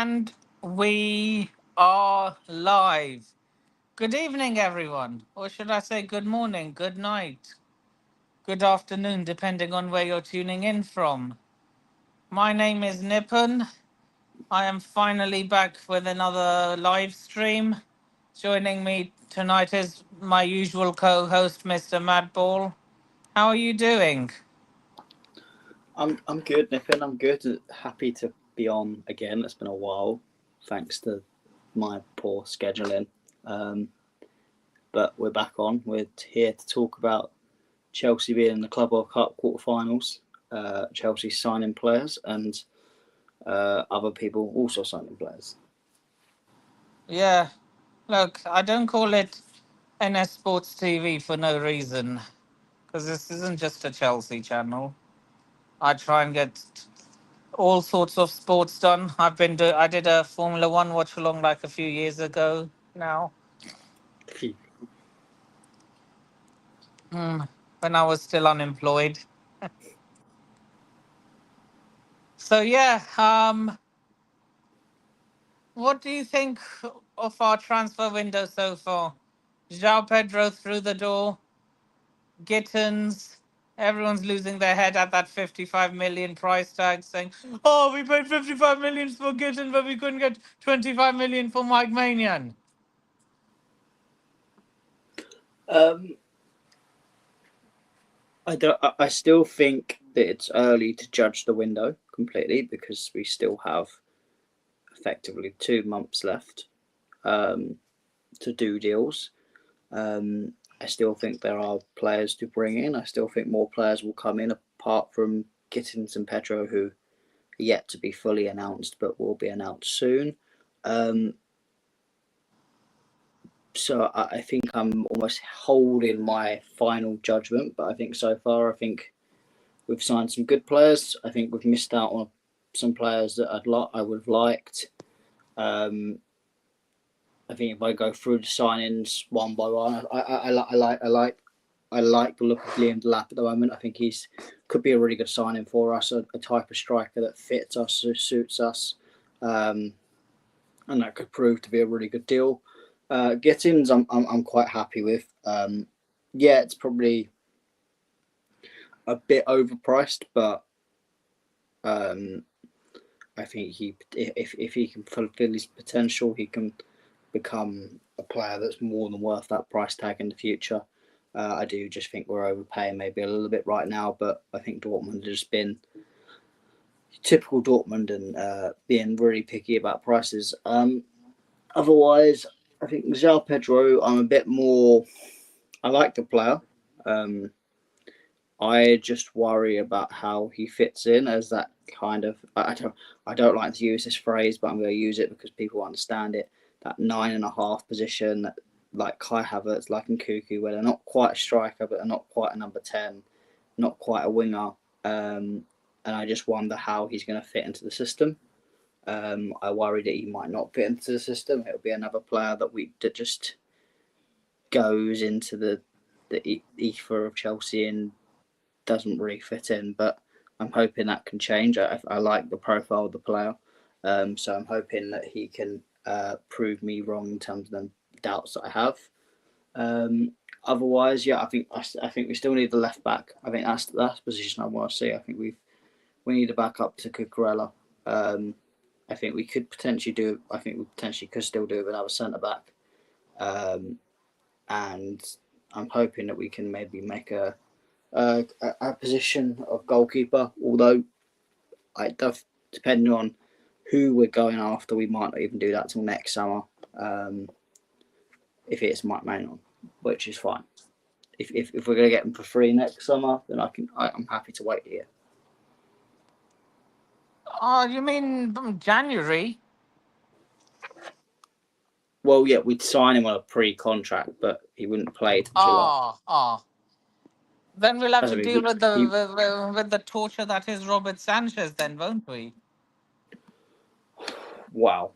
And we are live. Good evening, everyone. Or should I say good morning, good night, good afternoon, depending on where you're tuning in from. My name is Nippon. I am finally back with another live stream. Joining me tonight is my usual co host, Mr. Madball. How are you doing? I'm good, Nippon. I'm good. Happy to be on again. It's been a while, thanks to my poor scheduling. Um, but we're back on. We're here to talk about Chelsea being in the Club World Cup quarterfinals, Chelsea signing players, and other people also signing players. Yeah, look, I don't call it NS Sports TV for no reason, because this isn't just a Chelsea channel. I try and get all sorts of sports done. I did a Formula One watch along like a few years ago now, mm, when I was still unemployed. So yeah, what do you think of our transfer window so far? João Pedro through the door, Gittins. Everyone's losing their head at that 55 million price tag, saying, "Oh, we paid 55 million for Gittins, but we couldn't get 25 million for Mike Maignan." Um, I still think that it's early to judge the window completely because we still have effectively 2 months left to do deals. I still think there are players to bring in. I still think more players will come in apart from Gittins and Pedro, who are yet to be fully announced but will be announced soon. Um, so I think I'm almost holding my final judgment. But I think so far, I think we've signed some good players. I think we've missed out on some players that I would have liked. Um, I think if I go through the signings one by one, I like the look of Liam Delap at the moment. I think he's could be a really good signing for us, a type of striker that fits us, suits us, and that could prove to be a really good deal. Gittins, I'm quite happy with. Yeah, it's probably a bit overpriced, but I think if he can fulfil his potential, he can become a player that's more than worth that price tag in the future. I do just think we're overpaying maybe a little bit right now, but I think Dortmund has just been typical Dortmund and being really picky about prices. Otherwise, I think João Pedro, I'm a bit more. I like the player. Um, I just worry about how he fits in as that kind of. I don't like to use this phrase, but I'm going to use it because people understand it. That 9.5 position, like Kai Havertz, like Nkunku, where they're not quite a striker, but they're not quite a number 10, not quite a winger. And I just wonder how he's going to fit into the system. I worry that he might not fit into the system. It'll be another player that just goes into the ether of Chelsea and doesn't really fit in. But I'm hoping that can change. I like the profile of the player, so I'm hoping that he can prove me wrong in terms of the doubts that I have. Otherwise, yeah, I think we still need the left back. I think that's the position I want to see. I think we need a backup to Cucurella. I think we could potentially do. I think we potentially could still do with another centre back, and I'm hoping that we can maybe make a position of goalkeeper. Although I does depending on who we're going after, we might not even do that till next summer. If it's Mike Maignan, which is fine. If we're gonna get him for free next summer, then I'm happy to wait here. Oh, you mean January? Well, yeah, we'd sign him on a pre-contract, but he wouldn't play till July. Oh. Then we'll have As to I mean, deal with with the torture that is Robert Sanchez, then, won't we? wow.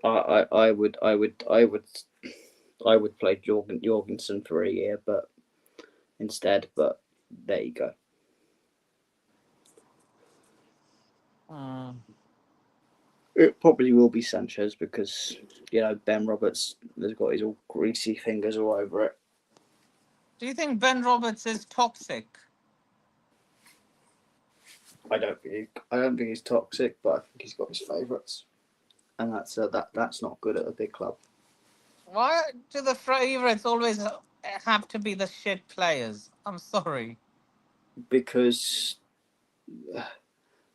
I would play Jorgensen for a year, but instead, but there you go. Mm. It probably will be Sanchez because Ben Roberts has got his all greasy fingers all over it. Do you think Ben Roberts is toxic? I don't think he's toxic, but I think he's got his favourites, and that's not good at a big club. Why do the favourites always have to be the shit players? I'm sorry. Because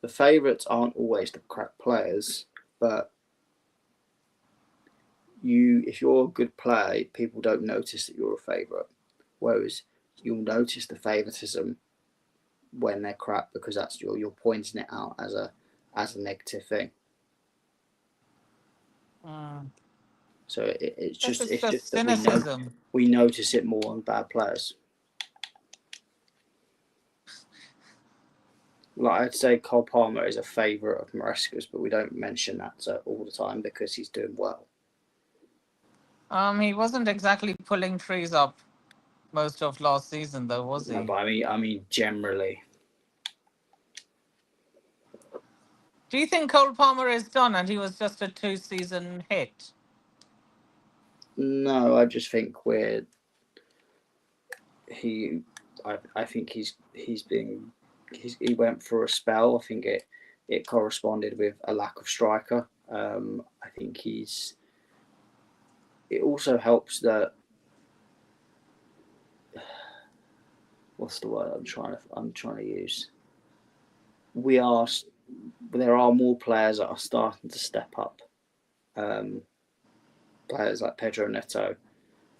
the favourites aren't always the crap players, but if you're a good player, people don't notice that you're a favourite. Whereas you'll notice the favouritism when they're crap because that's you're pointing it out as a negative thing. Mm. So it's This just is it's just just that cynicism. we notice it more on bad players. Like I'd say Cole Palmer is a favourite of Maresca's, but we don't mention that all the time because he's doing well. He wasn't exactly pulling trees up most of last season, though, was No, he? but I mean generally. Do you think Cole Palmer is done and he was just a two-season hit? No, I just think he I think he went for a spell. I think it corresponded with a lack of striker. I think it also helps that what's the word I'm trying to use. There are more players that are starting to step up. Players like Pedro Neto,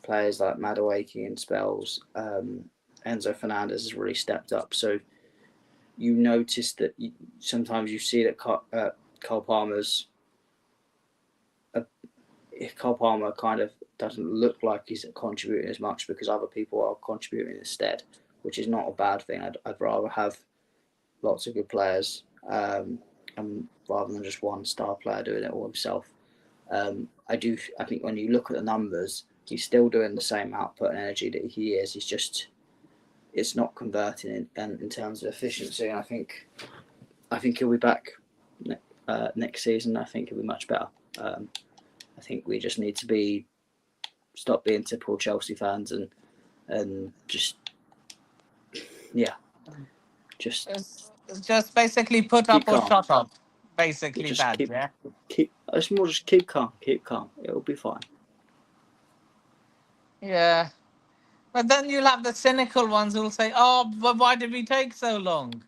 players like Madueke in spells. Enzo Fernandez has really stepped up. So you notice that sometimes you see that Cole Palmer kind of doesn't look like he's contributing as much because other people are contributing instead, which is not a bad thing. I'd rather have lots of good players, and rather than just one star player doing it all himself. I think when you look at the numbers, he's still doing the same output and energy that he is. It's not converting in terms of efficiency, and I think he'll be back next season. I think he'll be much better. I think we just need to stop being typical Chelsea fans and just It's just basically put up keep or calm. shut up. Basically Just that, yeah? keep. It's more just keep calm. Keep calm. It'll be fine. Yeah. But then you'll have the cynical ones who'll say, oh, but why did we take so long?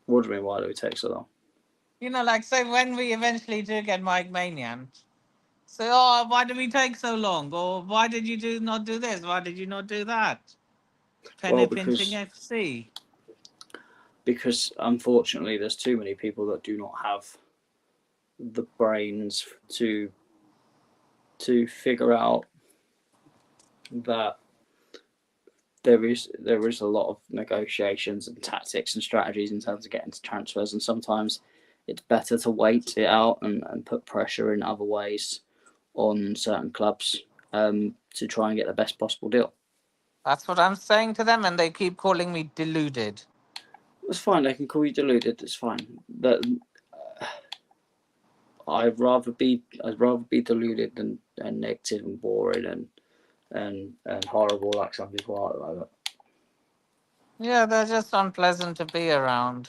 What do you mean? Why do we take so long? Like, say, when we eventually do get Mike Maignan, say, oh, why did we take so long? Or why did you not do this? Why did you not do that? Well, Penny pinching FC. because unfortunately, there's too many people that do not have the brains to figure out that there is a lot of negotiations and tactics and strategies in terms of getting to transfers, and sometimes it's better to wait it out and put pressure in other ways on certain clubs to try and get the best possible deal. That's what I'm saying to them, and they keep calling me deluded. It's fine. They can call you deluded. It's fine. That I'd rather be deluded than negative and boring and horrible like some people are at the moment. Yeah, they're just unpleasant to be around.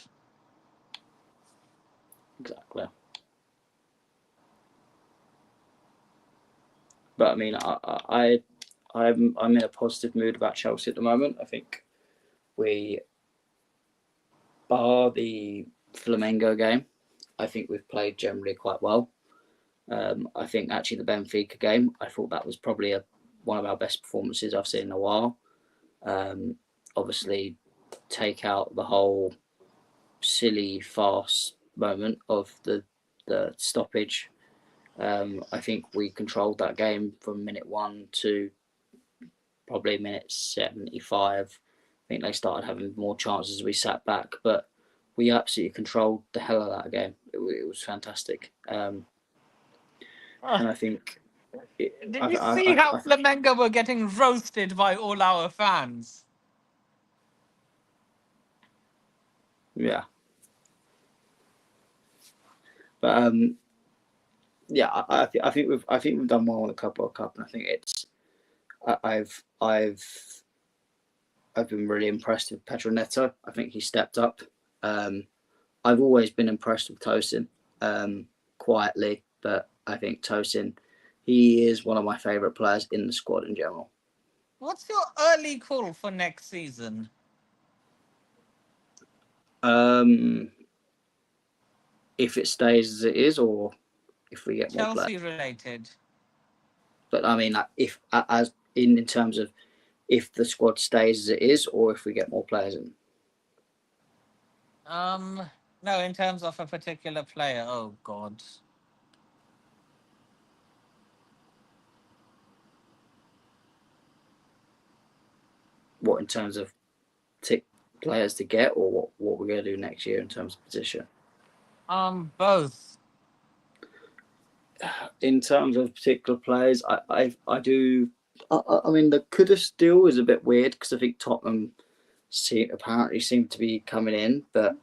Exactly. But I mean, I'm in a positive mood about Chelsea at the moment. I think we, bar the Flamengo game, I think we've played generally quite well. I think actually the Benfica game, I thought that was probably one of our best performances I've seen in a while. Obviously, take out the whole silly farce moment of the stoppage. I think we controlled that game from minute 1 to probably minute 75. I think they started having more chances as we sat back, but we absolutely controlled the hell of that game. It was fantastic, and I think. Did you see how Flamengo were getting roasted by all our fans? Yeah. But yeah, I think we've done well in the Club World Cup, and I think I've been really impressed with Pedro Neto. I think he stepped up. I've always been impressed with Tosin, quietly, but I think Tosin, he is one of my favourite players in the squad in general. What's your early call for next season? If it stays as it is, or if we get more players. Chelsea related. But I mean, if as in terms of if the squad stays as it is, or if we get more players in. No, in terms of a particular player. Oh God. What in terms of players to get, or what we're going to do next year in terms of position? Both. In terms of particular players, I do. I mean, the Kudus deal is a bit weird because I think Tottenham apparently seem to be coming in, but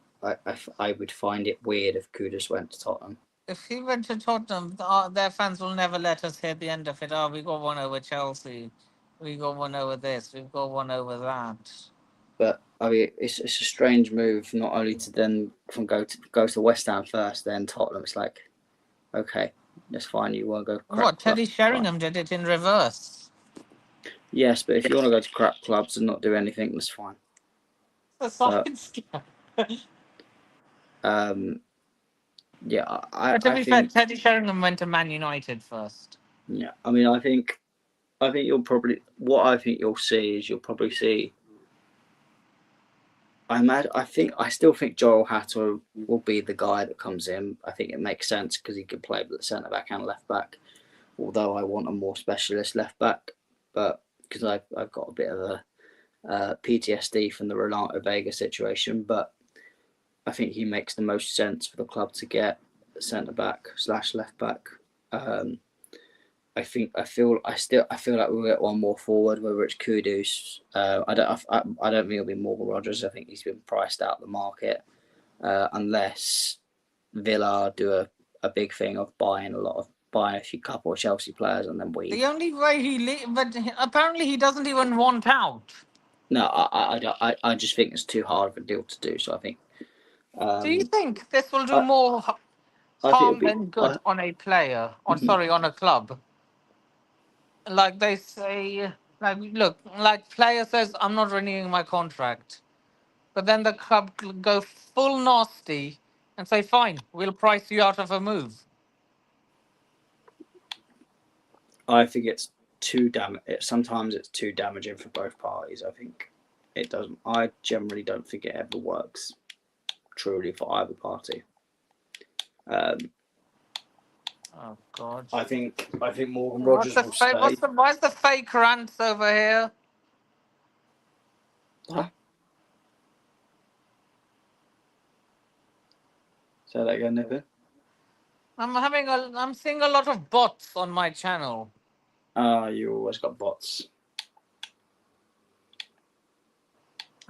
I would find it weird if Kudus went to Tottenham. If he went to Tottenham, their fans will never let us hear the end of it. Oh, we got one over Chelsea. We got one over this. We've got one over that. But I mean, it's a strange move not only to then go to West Ham first, then Tottenham. It's like, okay, that's fine. You want to go crap What? club? Teddy Sheringham did it in reverse. Yes, but if you want to go to crap clubs and not do anything, that's fine. The science. Yeah, But to I be fair, think. Teddy Sheringham went to Man United first. Yeah, I mean, I think you'll probably what I think you'll see is you'll probably see. I still think Joel Hatter will be the guy that comes in. I think it makes sense because he can play with the centre back and left back. Although I want a more specialist left back, but because I've got a bit of a PTSD from the Renato Vega situation, but I think he makes the most sense for the club to get centre back / left back. I feel like we'll get one more forward, whether it's Kudus. I don't think it'll be Morgan Rogers. I think he's been priced out of the market, unless Villa do a big thing of buying a few couple of Chelsea players and then we. The only way but apparently he doesn't even want out. No, I just think it's too hard of a deal to do. So I think. Do you think this will do I, more I think it'll harm be. than good on a player? On a club? Like they say, look, like player says, I'm not renewing my contract. But then the club go full nasty and say, fine, we'll price you out of a move. I think it's too sometimes it's too damaging for both parties. I think it doesn't. I generally don't think it ever works truly for either party. Oh God! I think Morgan Rogers will stay. Why's the fake rants over here? Huh? Say that again, Nippy. I'm seeing a lot of bots on my channel. You always got bots.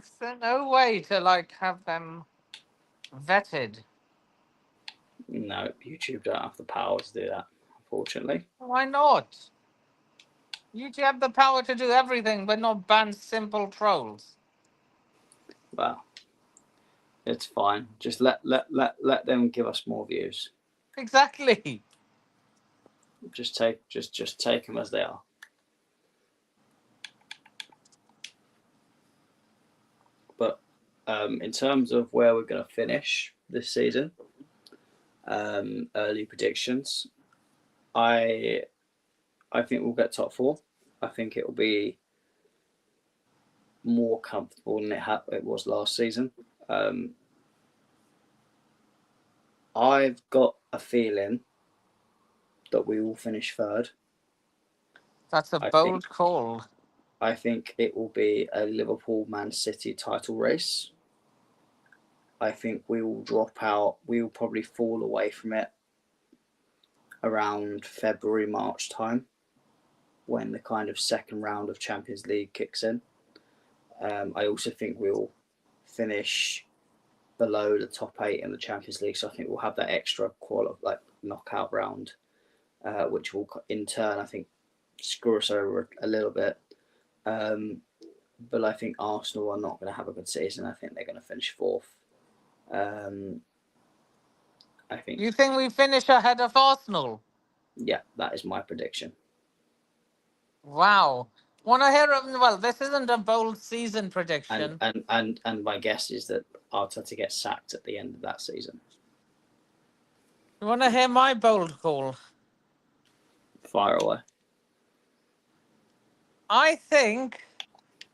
Is there no way to have them vetted? No, YouTube don't have the power to do that, unfortunately. Why not? You have the power to do everything, but not ban simple trolls. Well, it's fine. Just let them give us more views. Exactly. Just take them as they are. But in terms of where we're going to finish this season, early predictions, I think we'll get top 4. I think it will be more comfortable than it was last season. I've got a feeling that we will finish 3rd. That's a bold call. I think it will be a Liverpool-Man City title race. I think we will drop out. We will probably fall away from it around February, March time, when the kind of second round of Champions League kicks in. I also think we'll finish below the top 8 in the Champions League. So I think we'll have that extra knockout round, which will in turn I think screw us over a little bit. But I think Arsenal are not going to have a good season. I think they're going to finish fourth. I think. You think we finish ahead of Arsenal? Yeah, that is my prediction. Wow. Want to hear it? Well, this isn't a bold season And prediction. and my guess is that Arteta gets sacked at the end of that season. You want to hear my bold call? Fire away. I think,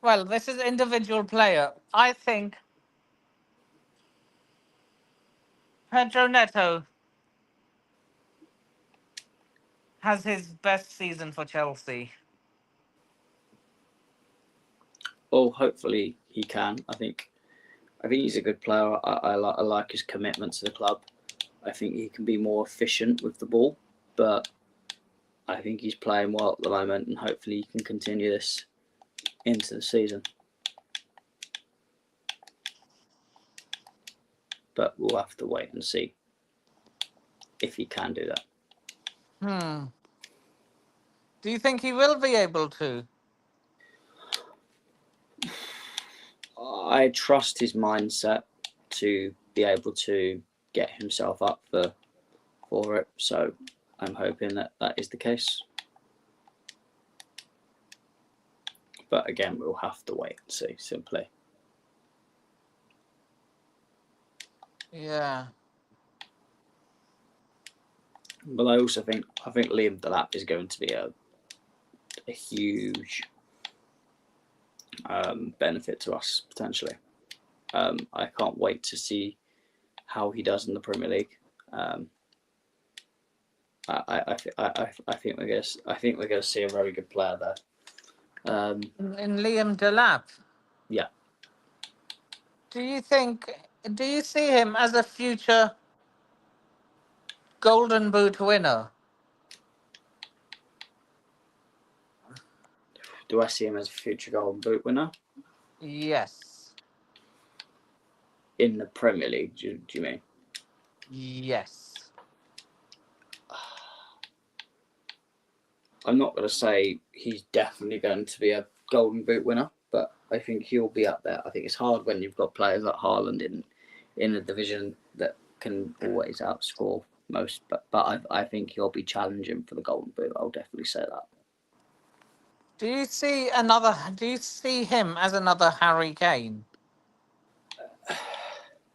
well, this is individual player. I think Pedro Neto has his best season for Chelsea. Oh, hopefully he can. I think he's a good player. I like his commitment to the club. I think he can be more efficient with the ball, but I think he's playing well at the moment, and hopefully he can continue this into the season. But we'll have to wait and see if he can do that. Do you think he will be able to? I trust his mindset to be able to get himself up for it. So I'm hoping that is the case. But again, we'll have to wait and see, simply. Yeah. But I also think Liam Delap is going to be a huge benefit to us potentially. I can't wait to see how he does in the Premier League. I think we're going to see a very good player there. In Liam Delap. Yeah. Do you see him as a future Golden Boot winner? Do I see him as a future Golden Boot winner? Yes. In the Premier League, do you mean? Yes. I'm not going to say he's definitely going to be a Golden Boot winner, but I think he'll be up there. I think it's hard when you've got players like Haaland in a division that can always outscore most. But I think he'll be challenging for the Golden Boot. I'll definitely say that. Do you see him as another Harry Kane?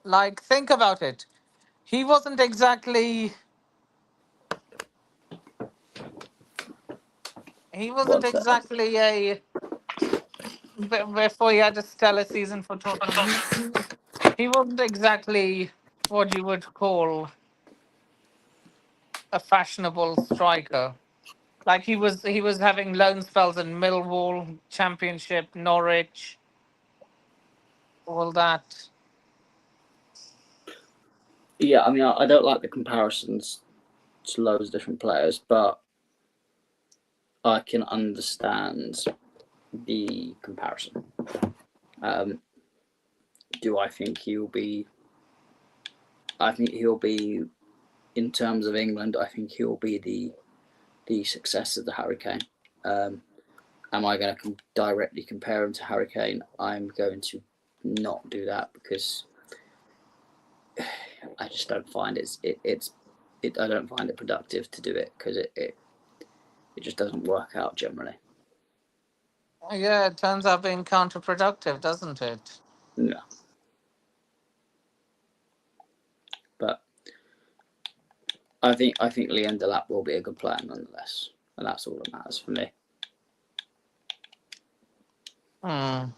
Like, think about it. He wasn't exactly. He wasn't What's that? exactly a. Before he had a stellar season for Tottenham, he wasn't exactly what you would call a fashionable striker. Like he was having loan spells in Millwall, Championship, Norwich, all that. Yeah, I mean, I don't like the comparisons to loads of different players, but I can understand the comparison. Do I think he'll be? I think he'll be, in terms of England, I think he'll be the success of the Harry Kane. Am I going to directly compare him to Harry Kane? I'm going to not do that because I just don't find I don't find it productive to do it because it just doesn't work out generally. Yeah, it turns out being counterproductive, doesn't it? No. But I think Liam Delap will be a good player nonetheless, and that's all that matters for me. Hmm.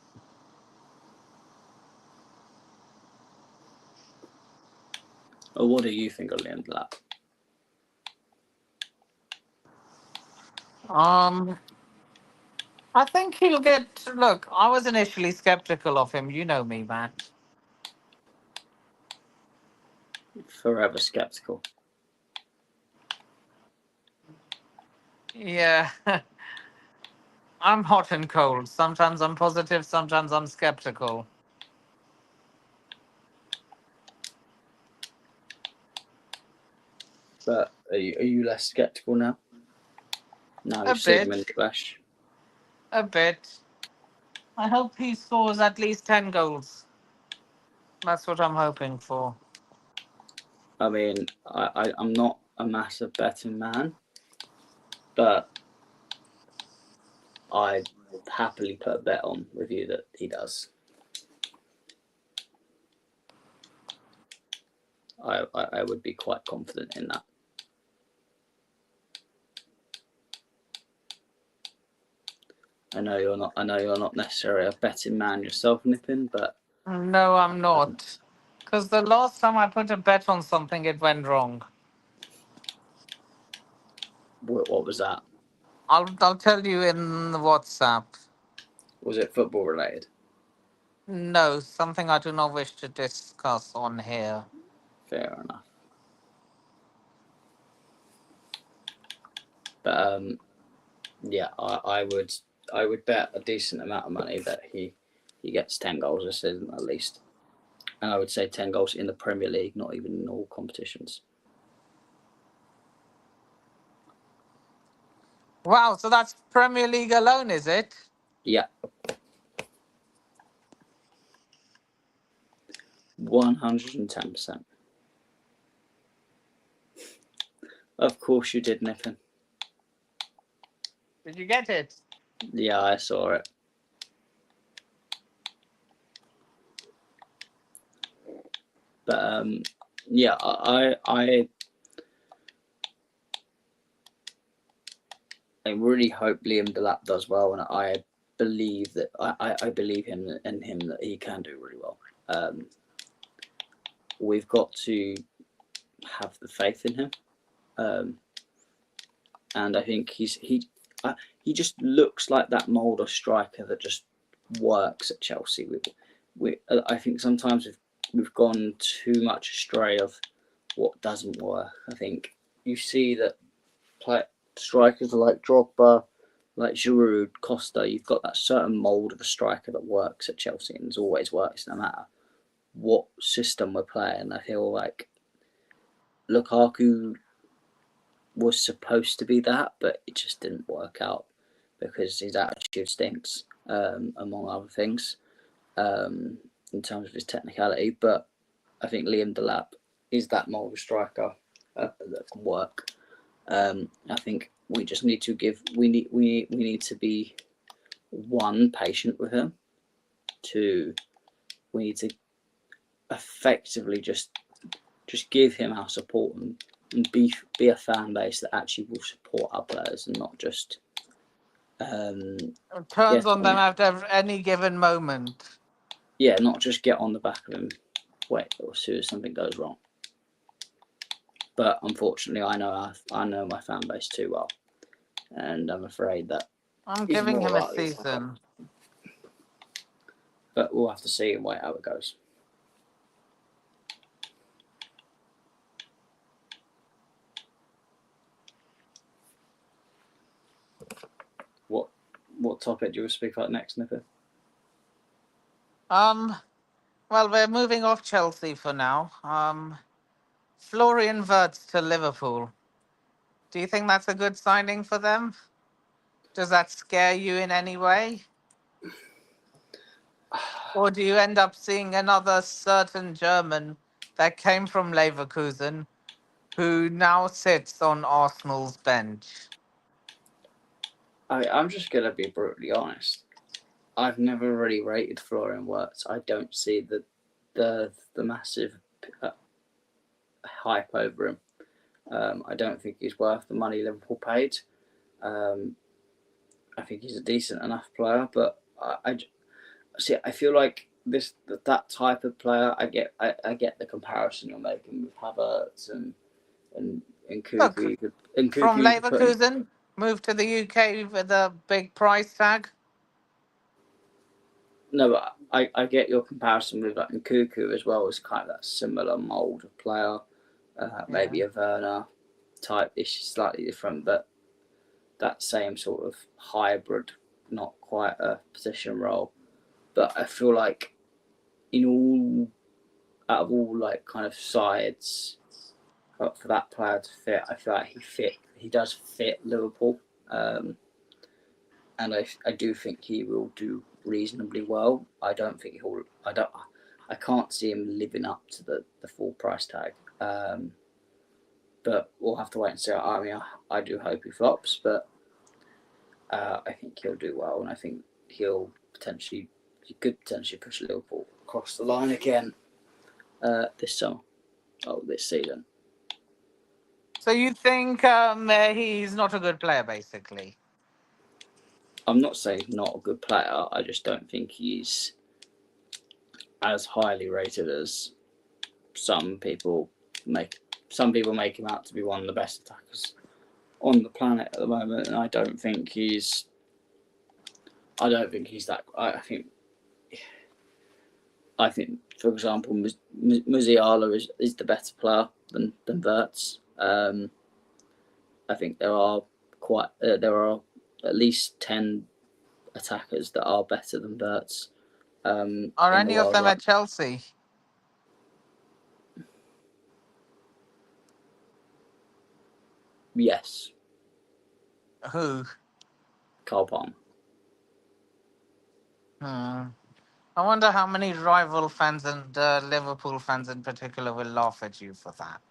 Well, what do you think of Liam Delap? I think he'll get. Look, I was initially skeptical of him. You know me, Matt. Forever skeptical. Yeah. I'm hot and cold. Sometimes I'm positive, sometimes I'm skeptical. But are you less sceptical now? Now A you've seen him in bit, the flesh. a bit. I hope he scores at least 10 goals. That's what I'm hoping for. I mean, I'm not a massive betting man, but I'd happily put a bet on with you that he does. I would be quite confident in that. I know you're not necessarily a betting man yourself, Nippin, but No, I'm not. Because the last time I put a bet on something, it went wrong. what was that? I'll tell you in the WhatsApp. Was it football related? No, something I do not wish to discuss on here. Fair enough. But yeah, I would bet a decent amount of money that he gets 10 goals this season at least. And I would say 10 goals in the Premier League, not even in all competitions. Wow, so that's Premier League alone, is it? Yeah, 110%. Of course you did, Nippin. Did you get it? Yeah, I saw it. But yeah, I really hope Liam Delap does well, and I believe that I believe him that he can do really well. We've got to have the faith in him, and I think he just looks like that mould of striker that just works at Chelsea. I think sometimes we've gone too much astray of what doesn't work. I think you see that strikers like Drogba, like Giroud, Costa, you've got that certain mould of a striker that works at Chelsea and always works no matter what system we're playing. I feel like Lukaku was supposed to be that, but it just didn't work out because his attitude stinks, among other things, in terms of his technicality. But I think Liam Delap is that mould of striker that can work. I think we just need to we need to be patient with him. Two, we need to effectively just give him our support and be a fan base that actually will support our players and not just Turns on them after any given moment. Yeah, not just get on the back of him as soon as something goes wrong. But unfortunately, I know my fan base too well, and I'm afraid that I'm giving him a season. But we'll have to see and wait how it goes. What topic do you want to speak about next, Nipper? Well, we're moving off Chelsea for now. Florian Wirtz to Liverpool. Do you think that's a good signing for them? Does that scare you in any way? Or do you end up seeing another certain German that came from Leverkusen who now sits on Arsenal's bench? I'm just going to be brutally honest. I've never really rated Florian Wirtz. I don't see the massive hype over him. I don't think he's worth the money Liverpool paid. I think he's a decent enough player, but I feel like that type of player. I get the comparison you're making with Havertz and Kuku. Look, from Leverkusen, moved to the UK with a big price tag. No, but I get your comparison with like Nkuku as well as kind of that similar mould of player. Maybe a Werner type. It's slightly different, but that same sort of hybrid, not quite a position role. But I feel like out of all like kind of sides, but for that player to fit, I feel like he does fit Liverpool, and I do think he will do reasonably well. I don't think he'll. I can't see him living up to the full price tag. But we'll have to wait and see. I mean, I do hope he flops, but I think he'll do well, and I think he could potentially push Liverpool across the line again this summer. This season. So you think he's not a good player, basically? I'm not saying he's not a good player. I just don't think he's as highly rated as some people make. Some people make him out to be one of the best attackers on the planet at the moment, and I don't think he's that. I think, for example, Musiala is the better player than Wirtz. I think there are at least 10 attackers that are better than Wirtz Are in the any of world them right. at Chelsea? Yes, Who? Carl Palmer. Hmm. I wonder how many rival fans and Liverpool fans in particular will laugh at you for that.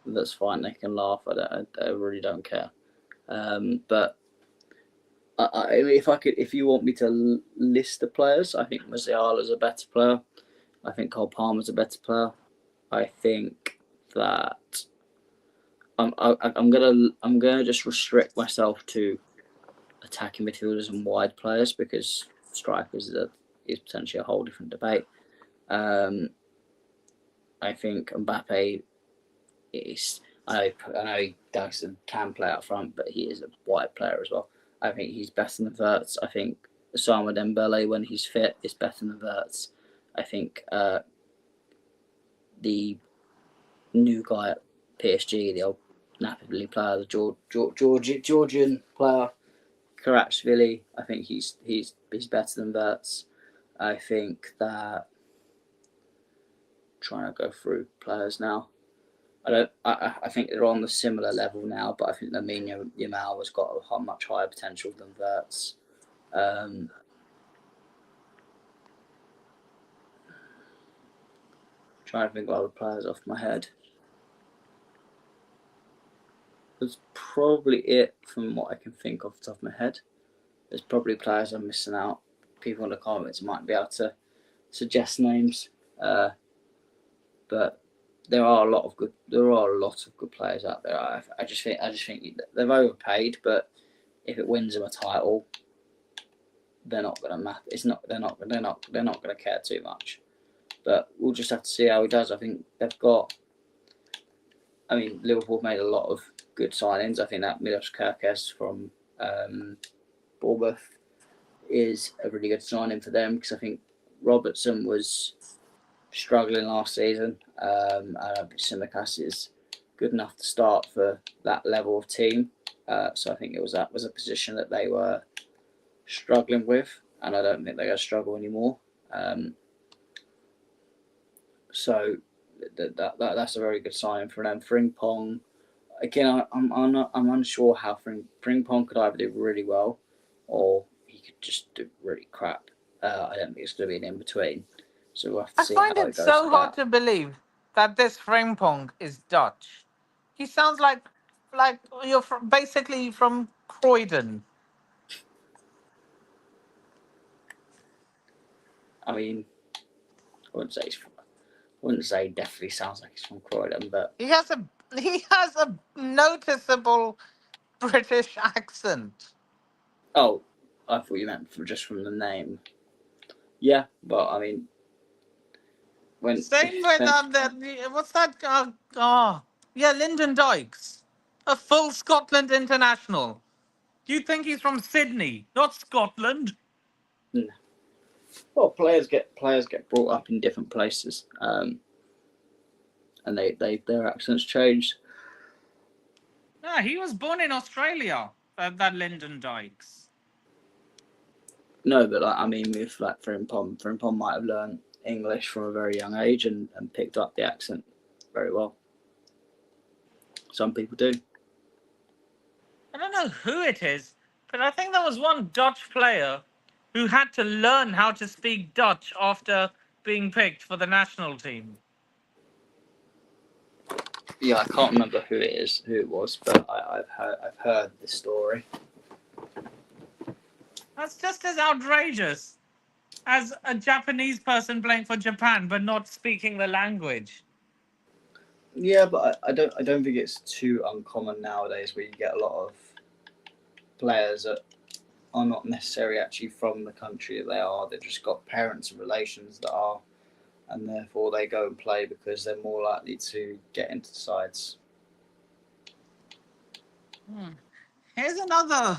That's fine. They can laugh. I really don't care. But if you want me to list the players, I think Musiala's a better player. I think Cole Palmer's a better player. I think that I'm gonna just restrict myself to attacking midfielders and wide players, because strikers is potentially a whole different debate. I think Mbappe is. I know he can play up front, but he is a wide player as well. I think he's better than Wirtz. I think Osama Dembele, when he's fit, is better than Wirtz. I think the new guy at PSG, the old Napoli player, the Georgian player, Kvaratskhelia, I think he's better than Wirtz. I think that, trying to go through players now. I think they're on the similar level now, but I think Maignan has got a much higher potential than Wirtz. Trying to think of other players off my head. That's probably it from what I can think off the top of my head. There's probably players I'm missing out. People in the comments might be able to suggest names, but there are a lot of good players out there. I just think they've overpaid, but if it wins them a title, they're not going to matter. They're not going to care too much. But we'll just have to see how he does. I think they've got. I mean, Liverpool made a lot of good signings. I think that Milos Kerkez from Bournemouth is a really good signing for them, because I think Robertson was struggling last season. I don't think Tsimikas is good enough to start for that level of team. So I think that was a position that they were struggling with, and I don't think they're going to struggle anymore. So that's a very good signing for them. Frimpong, again, I'm unsure how Frimpong could either do really well, or he could just do really crap. I don't think it's going to be an in between. So we'll have to I see find how it it goes so with hard that. to believe that this Frimpong is Dutch. He sounds like you're basically from Croydon. I mean, I wouldn't say he definitely sounds like he's from Croydon, but He has a noticeable British accent. oh, I thought you meant from the name. Yeah, but I mean, when Same if with what's that? Yeah, Lyndon Dykes, a full Scotland international. Do you think he's from Sydney, not Scotland? well, players get brought up in different places, and their accents change. Yeah, he was born in Australia. That Lyndon Dykes. No, but I mean, with like Frimpong might have learned English from a very young age and picked up the accent very well. Some people do. I don't know who it is, but I think there was one Dutch player who had to learn how to speak Dutch after being picked for the national team. Yeah, I can't remember who it was, but I've heard this story. That's just as outrageous as a Japanese person playing for Japan but not speaking the language. Yeah, but I don't think it's too uncommon nowadays where you get a lot of players that are not necessarily actually from the country that they are. They've just got parents and relations that are, and therefore they go and play because they're more likely to get into the sides. Here's another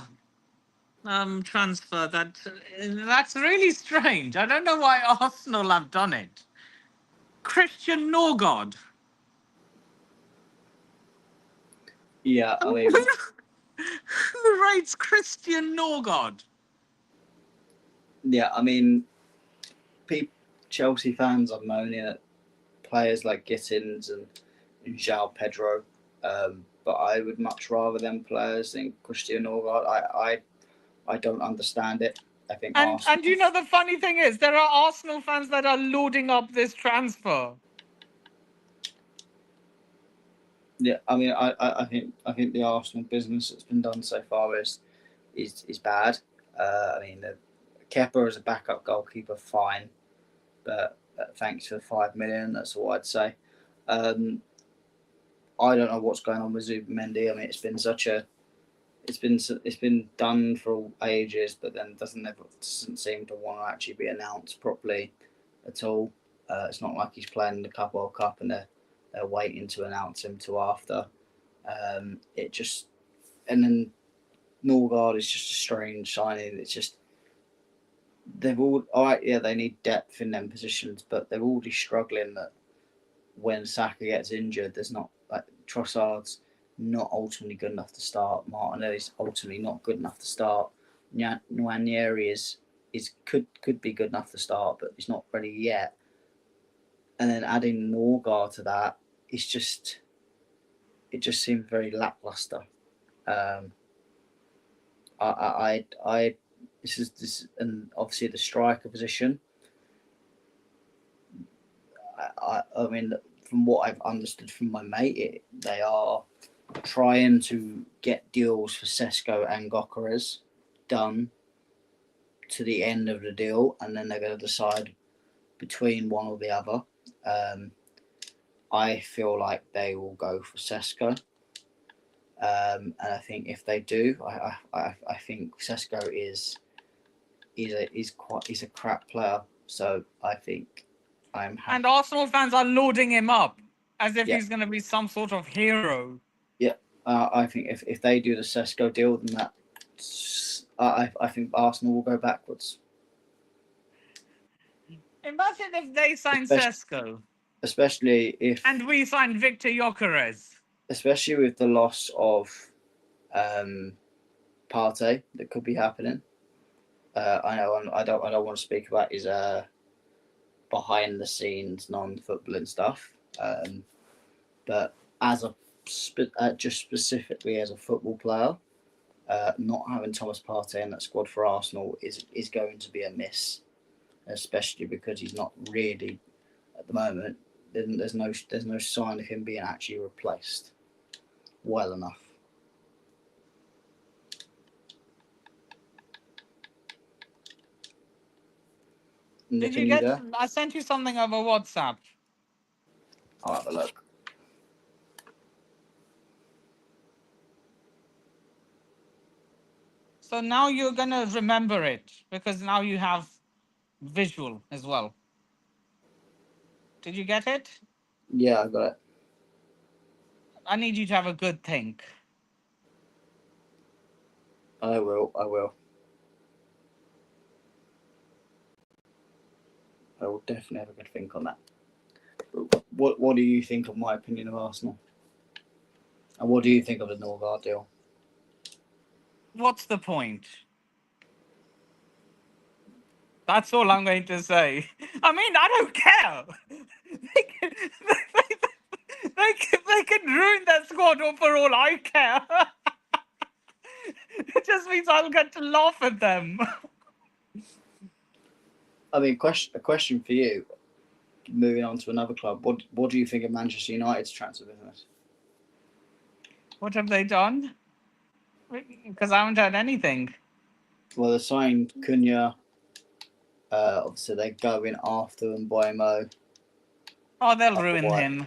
transfer that's really strange. I don't know why Arsenal have done it. Christian Norgard. Yeah, I mean, Who rates Christian Norgard? yeah, I mean, Chelsea fans are moaning at players like Gittins and João Pedro, but I would much rather them players than Christian Norgard. I don't understand it. I think And you know the funny thing is there are Arsenal fans that are loading up this transfer. Yeah, I mean, I think the Arsenal business that's been done so far is bad. I mean, Kepa as a backup goalkeeper, fine, but thanks for 5 million. That's all I'd say. I don't know what's going on with Zubimendi. I mean, it's been done for ages, but then doesn't seem to want to actually be announced properly at all. It's not like he's playing in the Club World Cup and they're waiting to announce him till after. It just and then Norgard is just a strange signing. It's just they've all right. Yeah, they need depth in them positions, but they're already struggling. That when Saka gets injured, there's not like Trossard's not ultimately good enough to start. Martinelli's ultimately not good enough to start. Nwaneri is could be good enough to start, but he's not ready yet. And then adding Norgard to that, it just seems very lackluster. Um, I this and obviously the striker position. I mean, from what I've understood from my mate, they are trying to get deals for Sesko and Gokares done to the end of the deal, and then they're going to decide between one or the other. I feel like they will go for Sesko. And I think if they do, I think Sesko is he's a crap player. So I think I'm happy. And Arsenal fans are loading him up as if Yeah. he's going to be some sort of hero. Yeah, I think if they do the Sesko deal, then I think Arsenal will go backwards. Imagine if they sign Sesko Especially if and we sign Victor Gyökeres. Especially with the loss of Partey that could be happening. I know I don't want to speak about his behind the scenes non-footballing stuff, but as just specifically as a football player, not having Thomas Partey in that squad for Arsenal is going to be a miss, especially because he's not really at the moment. There's no sign of him being actually replaced well enough. Did you get? I sent you something over WhatsApp. I'll have a look. So now you're gonna remember it because now you have visual as well. Did you get it? Yeah, I got it. I need you to have a good think. I will. I will definitely have a good think on that. What do you think of my opinion of Arsenal? And what do you think of the Norgard deal? What's the point? That's all I'm going to say. I mean, I don't care. They can ruin their squad for all I care. It just means I'll get to laugh at them. I mean, a question for you. Moving on to another club, what do you think of Manchester United's transfer business? What have they done? Because I haven't heard anything. Well, they signed Cunha. Obviously, they're going after Mbuemo. Oh, they'll ruin him.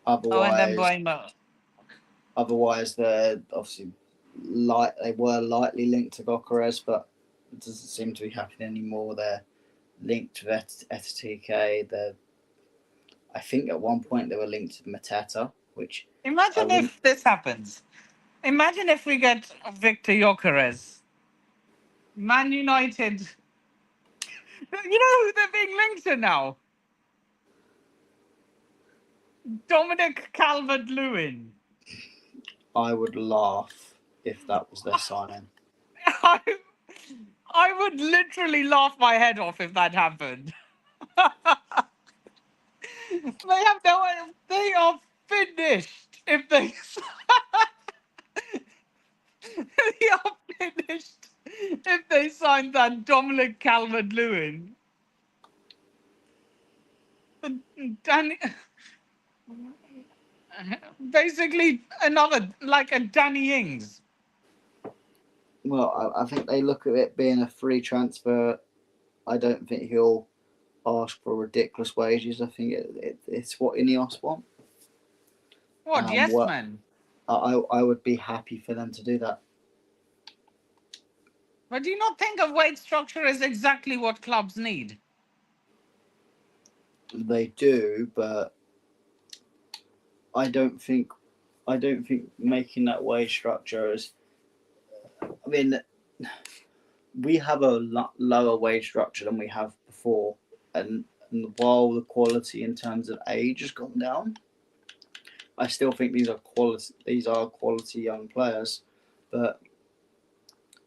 Oh, and then Boimo. Otherwise, they're obviously they were lightly linked to Gokares, but it doesn't seem to be happening anymore. They're linked to FTK. I think at one point they were linked to Mateta, which Imagine if this happens. Imagine if we get Victor Gyökeres. Man United. You know who they're being linked to now? Dominic Calvert-Lewin. I would laugh if that was their signing. I would literally laugh my head off if that happened. They are finished if they. They are finished if they signed that Dominic Calvert-Lewin. Danny, basically another like a Danny Ings. Well, I think they look at it being a free transfer. I don't think he'll ask for ridiculous wages. I think it's what Ineos want. What? Yes, man. I would be happy for them to do that. But do you not think a wage structure is exactly what clubs need? They do, but I don't think making that wage structure is. I mean, we have a lower wage structure than we have before, and while the quality in terms of age has gone down, I still think these are quality young players, but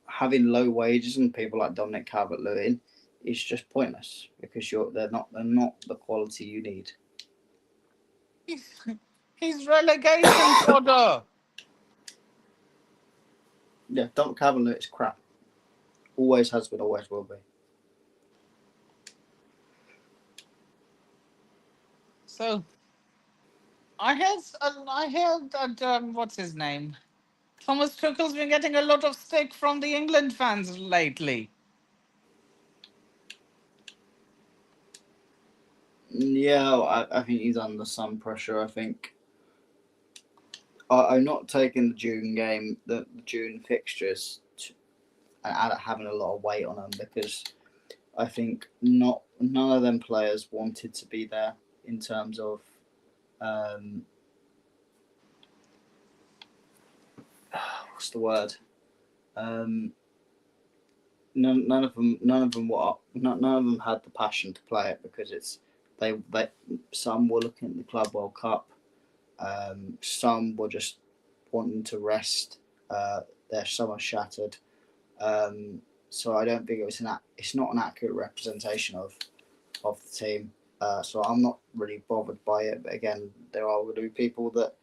having low wages and people like Dominic Calvert-Lewin is just pointless because they're not the quality you need. He's relegation fodder. Yeah, Dominic Calvert-Lewin is crap. Always has been, always will be. So, I heard that what's his name? Thomas Tuchel's been getting a lot of stick from the England fans lately. Yeah, I think he's under some pressure. I think I'm not taking the June game, the June fixtures, and having a lot of weight on them because I think none of them players wanted to be there in terms of what's the word? None of them had the passion to play it because they some were looking at the Club World Cup, some were just wanting to rest. Their summer shattered, so I don't think it's not an accurate representation of the team. So I'm not really bothered by it. But again, there are going to be people that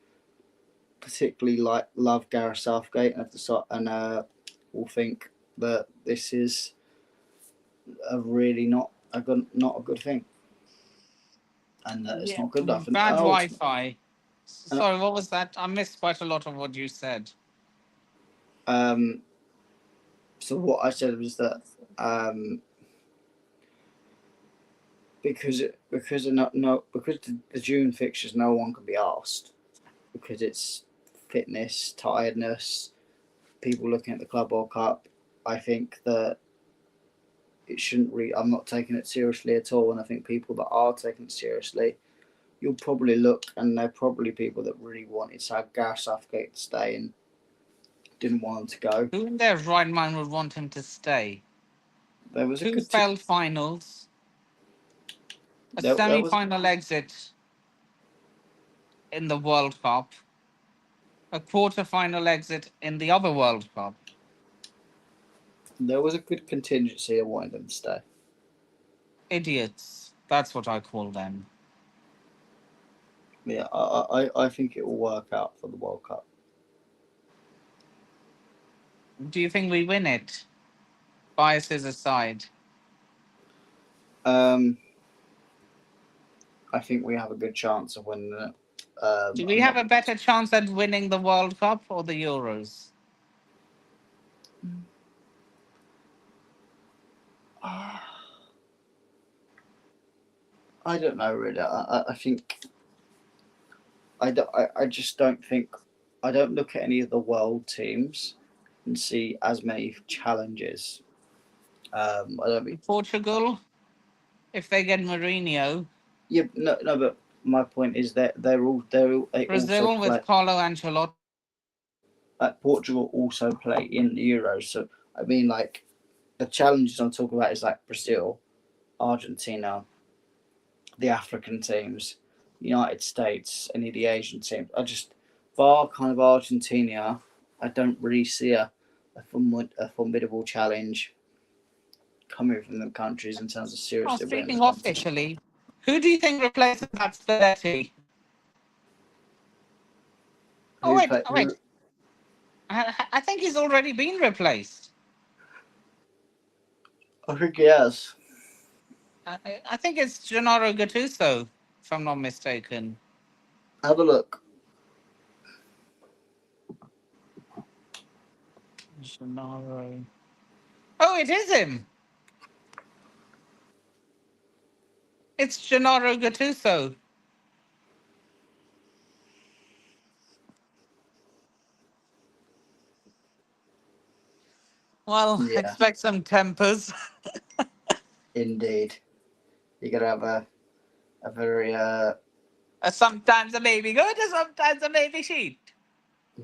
particularly love Gareth Southgate and will think that this is really not a good thing, and that it's not good enough. Bad Wi-Fi. Sorry, what was that? I missed quite a lot of what you said. So what I said was that because the June fixtures, no one can be asked because it's fitness, tiredness, people looking at the Club World Cup. I think that it shouldn't I'm not taking it seriously at all, and I think people that are taking it seriously, you'll probably look, and they're probably people that really wanted Gareth Southgate to stay and didn't want him to go. Who in their right mind would want him to stay? There was two failed finals, a semi-final exit in the World Cup, a quarter-final exit in the other World Cup. There was a good contingency of wanting them to stay. Idiots. That's what I call them. Yeah, I think it will work out for the World Cup. Do you think we win it? Biases aside. Um, I think we have a good chance of winning it. Do we I'm have not. a better chance at winning the World Cup or the Euros? I don't know really. I think I just don't think I don't look at any of the world teams and see as many challenges. I don't be Portugal, if they get Mourinho. yeah no, but my point is that they also Brazil play. with Carlo Ancelotti. Portugal also play in the Euros, so I mean like the challenges I'm talking about is like Brazil, Argentina, the African teams, United States, any of the Asian teams. I just bar kind of Argentina. I don't really see a formidable challenge coming from the countries in terms of Oh, seriously winning the speaking of competition. Italy, who do you think replaces that Spalletti? Oh Who wait, play oh who? wait. I think he's already been replaced. I think he has. I think it's Gennaro Gattuso, if I'm not mistaken. Have a look. Gennaro. Oh, it is him. It's Gennaro Gattuso. Well, Yeah, expect some tempers. indeed. You're gonna have a very Sometimes a baby good, and sometimes a baby shit.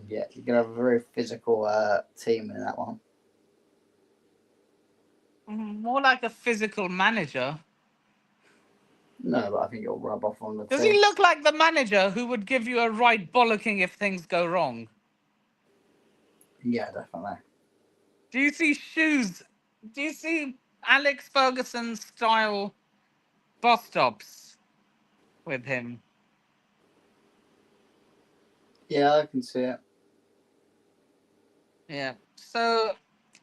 yeah, you're gonna have a very physical team in that one. More like a physical manager. No, but I think it'll rub off on the Does he team. look like the manager who would give you a right bollocking if things go wrong? Yeah, definitely. Do you see shoes? Do you see Alex Ferguson style bus stops with him? Yeah, I can see it. Yeah. So,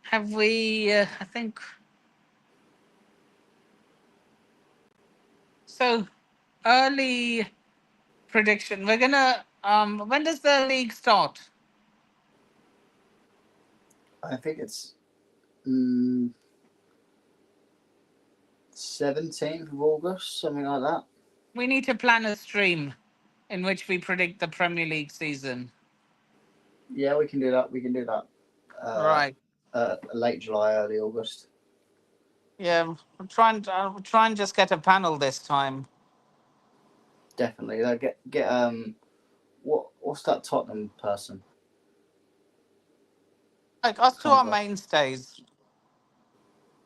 have we? I think so. Early prediction. We're gonna. When does the league start? I think it's 17th of August, something like that. We need to plan a stream in which we predict the Premier League season. Yeah, we can do that. We can do that. Uh, Right. late July, early August. Yeah. I'll try and just get a panel this time. Definitely. Get what's that Tottenham person? Like us two Can't are remember. mainstays,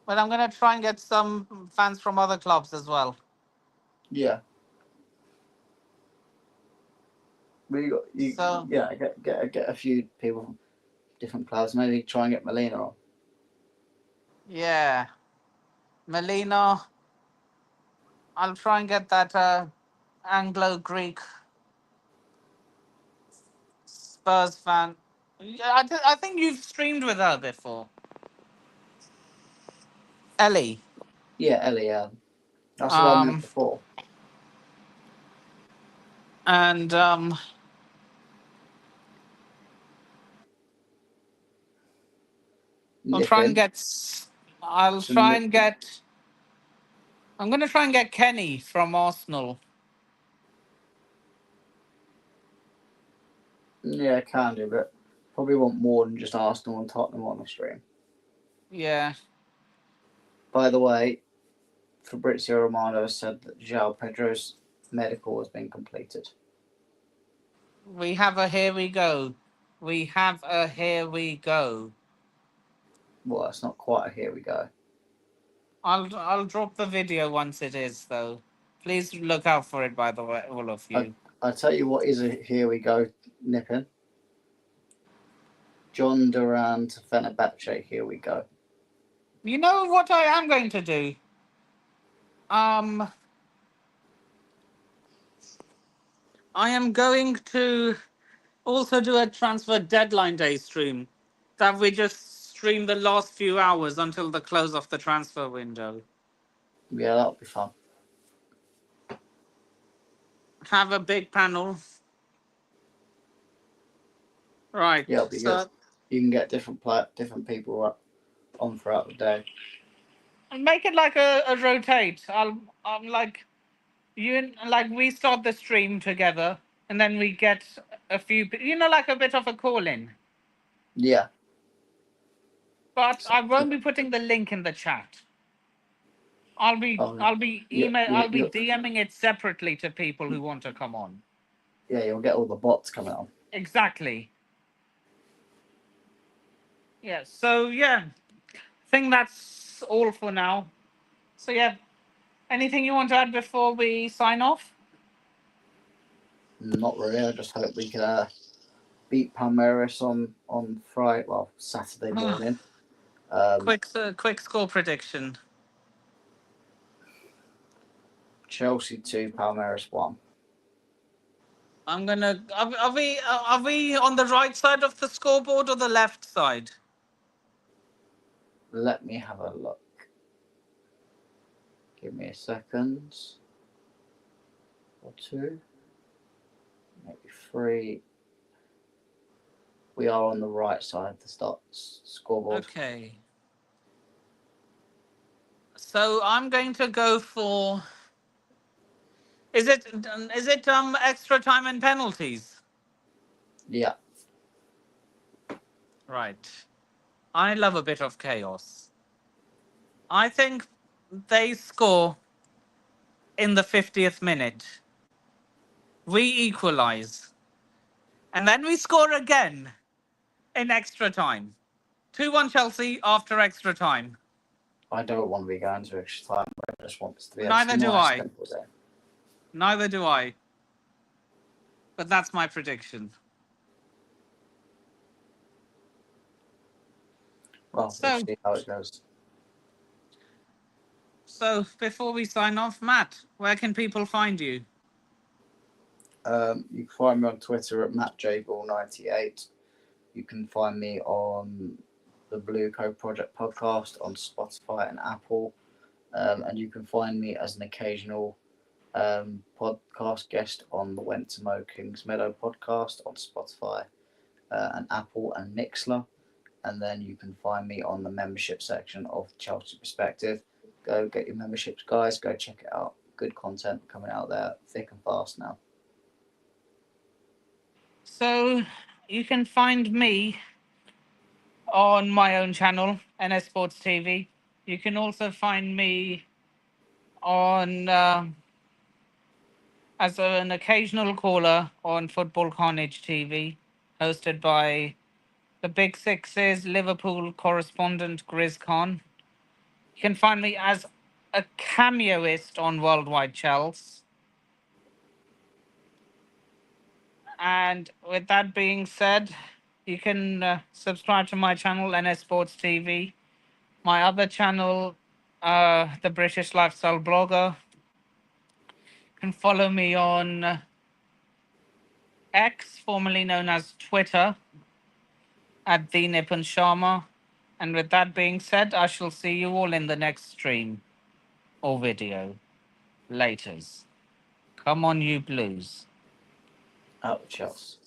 but I'm gonna try and get some fans from other clubs as well. Yeah, we got you. So Yeah, get a few people from different clubs. Maybe try and get Molina on. yeah, Melina. I'll try and get that Anglo-Greek Spurs fan. Yeah, I think you've streamed with her before, Ellie. Yeah, Ellie. That's what I meant Um, before. and I'll try and Nipping get. I'll some try nip. and get. I'm gonna try and get Kenny from Arsenal. Yeah, can do, but probably want more than just Arsenal and Tottenham on the stream. Yeah, By the way, Fabrizio Romano said that João Pedro's medical has been completed. we have a here we go. We have a here we go. Well, that's not quite a here we go. I'll drop the video once it is though. Please look out for it by the way, all of I you. I tell you what is a here we go, Nippin. John Duran to Fenerbahce. Here we go. You know what I am going to do? Um I am going to also do a transfer deadline day stream that we just stream the last few hours until the close of the transfer window. Yeah, that'll be fun. Have a big panel. Right. Yeah, it'll be good. So You can get different people on throughout the day. make it like a rotate. I'm like you and like we start the stream together and then we get a few like a bit of a call in. Yeah. But So, I won't be putting the link in the chat. I'll be oh, I'll be you, email you, I'll be you, DMing it separately to people who want to come on. yeah, you'll get all the bots coming on. Exactly. Yeah. So yeah, I think that's all for now. So yeah, anything you want to add before we sign off? Not really. I just hope we can beat Palmeiras on Friday, well, Saturday morning. Quick score prediction. Chelsea 2, Palmeiras 1. I'm gonna. Are we on the right side of the scoreboard or the left side? Let me have a look. Give me a second. Or two. Maybe three. We are on the right side of the scoreboard. Okay. So I'm going to go for. Is it extra time and penalties? Yeah. Right. I love a bit of chaos. I think they score in the 50th minute. We equalize. And then we score again in extra time. 2-1 Chelsea after extra time. I don't want to be going to extra time. I just want this to be Neither a do nice, I. simple day. Neither do I. But that's my prediction. Well, we'll So, see how it goes. so before we sign off, Matt, where can people find you? You can find me on Twitter at MattJBall98. You can find me on the Blue Code Project podcast on Spotify and Apple. And you can find me as an occasional podcast guest on the Went to Mow Kings Meadow podcast on Spotify and Apple and Mixler. And then you can find me on the membership section of Chelsea Perspective. Go get your memberships, guys. Go check it out. Good content coming out there, thick and fast now. So, you can find me on my own channel, NS Sports TV. You can also find me on as an occasional caller on Football Carnage TV, hosted by the Big Six's Liverpool correspondent Grizz Khan. You can find me as a cameoist on Worldwide Chels. And with that being said, you can subscribe to my channel, NS Sports TV. My other channel, The British Lifestyle Blogger. You can follow me on X, formerly known as Twitter, at The Nippon Sharma. And with that being said, I shall see you all in the next stream or video. Laters. Come on, you blues. Out of Chelsea.